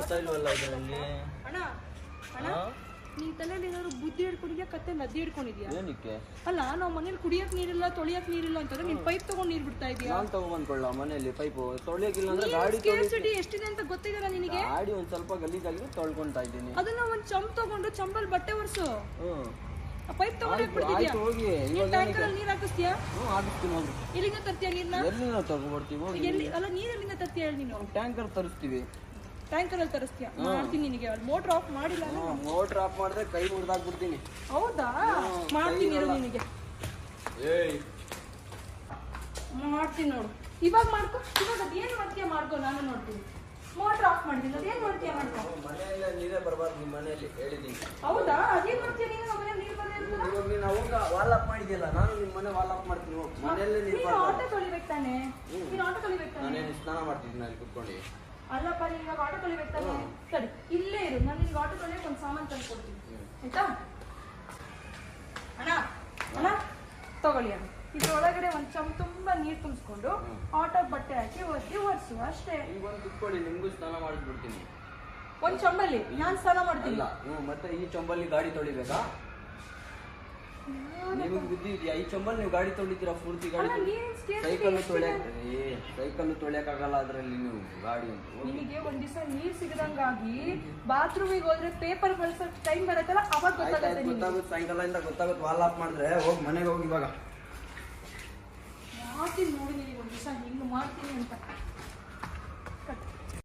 ಇಲ್ವಲ್ಲ ಇದರಲ್ಲಿ ಅಣ್ಣ ಅಣ್ಣ ನೀನ್ ತಲೆಯಲ್ಲಿ ಏನಾದ್ರು ಬುದ್ಧಿ ಹಿಡ್ಕೊಂಡಿದ್ಯಾ ಕತ್ತೆ ನದಿ ಹಿಡ್ಕೊಂಡಿದ್ಯಾ? ಏನಕ್ಕೆ? ಅಲ್ಲ ನಾವು ಮನೇಲಿ ಕುಡಿಯಕ್ ನೀರಿಲ್ಲ ತೊಳಿಯಕ್ ನೀರಿಲ್ಲ ಅಂತಂದ್ರೆ ನೀನ್ ಪೈಪ್ ತಗೊಂಡ್ ನೀರ್ ಬಿಡ್ತಾ ಇದೀಯಾ? ನಾನ್ ತಗೊಂಡ್ಕೊಳ್ಳ ಮನೆಯಲ್ಲಿ ಪೈಪ್ ತೊಳಿಯಕ್ಕಿಲ್ಲ ಅಂದ್ರೆ ಗಾಡಿ ಸ್ಕೇರ್ಸಿಟಿ ಎಷ್ಟಿದೆ ಅಂತ ಗೊತ್ತಿದಲ್ಲ ನಿನಗೆ? ಗಾಡಿ ಒಂದ್ ಸ್ವಲ್ಪ ಗಲೀಜಾಗಿ ತೊಳ್ಕೊಂತಾ ಇದ್ದೀನಿ. ಅದನ್ನ ಒಂದ್ ಚಂಪ್ ತಗೊಂಡು ಚಂಪಲ್ ಬಟ್ಟೆ ಒರೆಸು. ಆ ಪೈಪ್ ತಗೊಂಡು ಆಯ್ತು ಹೋಗಿ ನೀನ್ ಟ್ಯಾಂಕರ್ ಅಲ್ಲಿ ನೀರ್ ಹಾಕಿಸ್ತೀಯಾ? ಹಾಕಿಸ್ತೀನಿ ಹೋಗಿ. ಎಲ್ಲಿಂದ ತರ್ತೀಯ ನೀರ್ನ? ಎಲ್ಲಿಂದ ತಗೊಂಡ್ಬರ್ತೀವಿ ಹೋಗಿ. ಎಲ್ಲಿ ಅಲ್ಲ ನೀರ್ ಎಲ್ಲಿಂದ ತರ್ತೀಯ ಹೇಳಿ ನೀನು? ಟ್ಯಾಂಕರ್ ತರಿಸ್ತೀವಿ. ಟ್ಯಾಂಕರ್ ಅಲ್ಲಿ ತರಿಸ್ತೀಯಾ? ಮಾಡ್ತೀನಿ ನಿನಗೆ. ಮೋಟರ್ ಆಫ್ ಮಾಡಿಲ್ಲ. ಮೋಟರ್ ಆಫ್ ಮಾಡಿದ್ರೆ ಕೈ ಮುರಿದಾಕ್ಬಿಡ್ತೀನಿ. ಹೌದಾ? ಮಾಡ್ತೀನಿ ಇರು ನಿನಗೆ. ಏಯ್ ಮಾಡ್ತೀನಿ ನೋಡು. ಇವಾಗ ಮಾಡ್ಕೊ. ಇವಾಗ ಅದೇನ್ ಮಾಡ್ತೀಯ ಮಾಡ್ಕೊ, ನಾನು ನೋಡ್ತೀನಿ. ಮೋಟರ್ ಆಫ್ ಮಾಡಿದ್ದೀನಿ, ಅದೇನ್ ಮಾಡ್ತೀಯ ಮಾಡ್ಕೊ. ಮನೆಯಲ್ಲ ನೀರೇ ಬರಬಾರ್ದು ನಿಮ್ಮ ಮನೆಯಲ್ಲಿ ಹೇಳಿದ್ದೀನಿ. ಹೌದಾ? ಅದೇನ್ ಮಾಡ್ತೀಯ ನೀನು? ನಮ್ಮ ಮನೇಲಿ ನೀರು ಬಂದೇ ಇರ್ತದ? ಇವಾಗ ನೀನು ಅವಾಗ ವಾಲ್ ಆಫ್ ಮಾಡಿದ್ಯಲ್ಲ, ನಾನು ನಿಮ್ಮ ಮನೆ ವಾಲ್ ಆಫ್ ಮಾಡ್ತೀನಿ. ಮನೆಯಲ್ಲೇ ನೀರು ನೀನು ಆಟೋ ತೊಳಿಬೇಕು ತಾನೆ? ನೀನು ಆಟೋ ತೊಳಿಬೇಕು ತಾನೆ? ನಾನೇನು ಸ್ನಾನ ಮಾಡ್ತಿದ್ದೀನಿ ಅಲ್ಲಿ ಕುತ್ಕೊಂಡು. ಅಲ್ಲಪ್ಪ, ನೀನು ಇವಾಗ ಆಟೋ ತೊಳಿಬೇಕು ತಾನೆ? ಸರಿ, ಇಲ್ಲೇ ಇರು. ನಾನು ನಿನ್ಗೆ ಆಟೋ ತೊಳಿಯಕ್ಕೆ ಒಂದು ಸಾಮಾನು ತಂದು ಕೊಡ್ತೀನಿ, ಆಯ್ತಾ? ಅಣ್ಣ ಅಣ್ಣ ತಗೊಳ್ಳಿ ಅಣ್ಣ. ಇದ್ರೊಳಗಡೆ ಒಂದು ಚಮ್ ತುಂಬಾ ನೀರು ತುಂಬಿಸ್ಕೊಂಡು ಆಟೋ ಬಟ್ಟೆ ಹಾಕಿ ಒರೆಸು ಅಷ್ಟೇ. ಈಗ ಒಂದು ಕುತ್ಕೊಳ್ಳಿ, ನಿಮ್ಗೂ ಸ್ನಾನ ಮಾಡಿಸ್ಬಿಡ್ತೀನಿ. ಒಂದ್ ಚಂಬಲ್ಲಿ ನಾನು ಸ್ನಾನ ಮಾಡ್ತೀನಿ. ಮತ್ತೆ ಈ ಚಂಬಲ್ಲಿ ಗಾಡಿ ತೊಳಿಬೇಕಾ? ನಿಮಗೆ ಬುದ್ಧಿ ಇದೆಯಾ? ಈ ಚಂಬಲ್ ನೀವು ಗಾಡಿ ತೊಳಿತೀರಾ? ಪೂರ್ತಿ ಗಾಡಿ ಸೈಕಲ್ ತೊಳಿಯಕ್ಕಾಗಲ್ಲ ಅದ್ರಲ್ಲಿ ನೀವು ಗಾಡಿ ಅಂತ. ನಿಮಗೆ ಒಂದ್ ದಿವಸ ನೀರ್ ಸಿಗದಂಗಾಗಿ ಬಾತ್ರೂಮಿಗೆ ಹೋದ್ರೆ ಪೇಪರ್ ಬಳಸಕ್ ಟೈಮ್ ಬರತ್ತಲ್ಲ, ಅವಾಗ ಗೊತ್ತಾಗುತ್ತೆ. ಸಾಯಂಕಾಲದಿಂದ ಗೊತ್ತಾಗುತ್ತೆ. ವಾಲ್ ಆಫ್ ಮಾಡಿದ್ರೆ ಹೋಗಿ ಮನೆಗೆ ಹೋಗಿ. ಇವಾಗ ಮಾಡ್ತೀನಿ ನೋಡಿ, ನಿನಗೆ ಒಂದ್ ದಿವಸ ಹಿಂಗ್ ಮಾಡ್ತೀನಿ ಅಂತ.